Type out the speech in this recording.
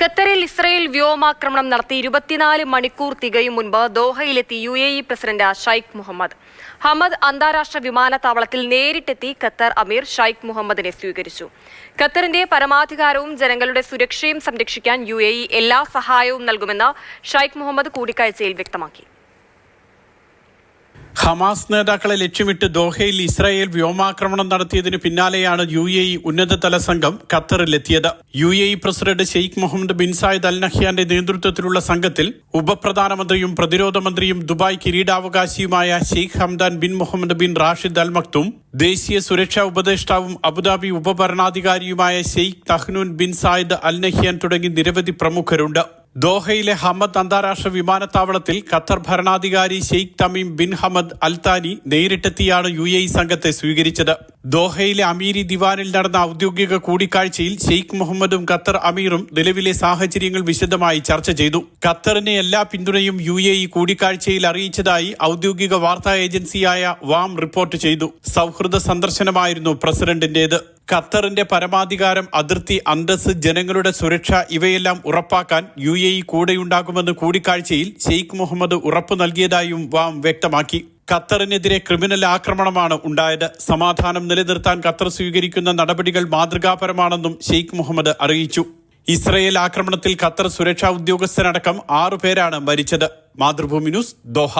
ഖത്തറിൽ ഇസ്രയേൽ വ്യോമാക്രമണം നടത്തി 24 മണിക്കൂർ തികയും മുൻപ് ദോഹയിലെത്തി UAE president Sheikh Mohammed. Hamad അന്താരാഷ്ട്ര വിമാനത്താവളത്തിൽ നേരിട്ടെത്തി ഖത്തർ അമീർ ഷൈഖ് മുഹമ്മദിനെ സ്വീകരിച്ചു. ഖത്തറിന്റെ പരമാധികാരവും ജനങ്ങളുടെ സുരക്ഷയും സംരക്ഷിക്കാൻ UAE എല്ലാ സഹായവും നൽകുമെന്ന് ഷൈഖ് മുഹമ്മദ് കൂടിക്കാഴ്ചയിൽ വ്യക്തമാക്കി. ഹമാസ് നേതാക്കളെ ലക്ഷ്യമിട്ട് ദോഹയിൽ ഇസ്രായേൽ വ്യോമാക്രമണം നടത്തിയതിനു പിന്നാലെയാണ് UAE ഉന്നതതല സംഘം ഖത്തറിലെത്തിയത്. UAE president Sheikh Mohammed bin Zayed Al നഹ്യാന്റെ നേതൃത്വത്തിലുള്ള സംഘത്തിൽ ഉപപ്രധാനമന്ത്രിയും പ്രതിരോധ മന്ത്രിയും ദുബായ് കിരീടാവകാശിയുമായ Sheikh Hamdan bin Mohammed bin Rashid Al Maktoum, ദേശീയ സുരക്ഷാ ഉപദേഷ്ടാവും അബുദാബി ഉപഭരണാധികാരിയുമായ Sheikh Tahnoun bin Zayed Al Nahyan തുടങ്ങി നിരവധി പ്രമുഖരുണ്ട്. ദോഹയിലെ ഹമദ് അന്താരാഷ്ട്ര വിമാനത്താവളത്തിൽ ഖത്തർ ഭരണാധികാരി Sheikh Tamim bin Hamad Al Thani നേരിട്ടെത്തിയാണ് UAE സംഘത്തെ സ്വീകരിച്ചത്. ദോഹയിലെ അമീരി ദിവാനിൽ നടന്ന ഔദ്യോഗിക കൂടിക്കാഴ്ചയിൽ ഷെയ്ഖ് മുഹമ്മദും ഖത്തർ അമീറും നിലവിലെ സാഹചര്യങ്ങൾ വിശദമായി ചർച്ച ചെയ്തു. ഖത്തറിന് എല്ലാ പിന്തുണയും UAE കൂടിക്കാഴ്ചയിൽ അറിയിച്ചതായി ഔദ്യോഗിക വാർത്താ ഏജൻസിയായ വാം റിപ്പോർട്ട് ചെയ്തു. സൗഹൃദ സന്ദർശനമായിരുന്നു പ്രസിഡന്റിന്റേത്. ഖത്തറിന്റെ പരമാധികാരം, അതിർത്തി, അന്തസ്സ്, ജനങ്ങളുടെ സുരക്ഷ ഇവയെല്ലാം ഉറപ്പാക്കാൻ UAE കൂടെയുണ്ടാകുമെന്ന് കൂടിക്കാഴ്ചയിൽ ഷെയ്ഖ് മുഹമ്മദ് ഉറപ്പു നൽകിയതായും വാം വ്യക്തമാക്കി. ഖത്തറിനെതിരെ ക്രിമിനൽ ആക്രമണമാണ് ഉണ്ടായത്. സമാധാനം നിലനിർത്താൻ ഖത്തർ സ്വീകരിക്കുന്ന നടപടികൾ മാതൃകാപരമാണെന്നും ഷെയ്ഖ് മുഹമ്മദ് അറിയിച്ചു. ഇസ്രയേൽ ആക്രമണത്തിൽ ഖത്തർ സുരക്ഷാ ഉദ്യോഗസ്ഥനടക്കം 6 പേരാണ് മരിച്ചത്. Mathrubhumi news, Doha.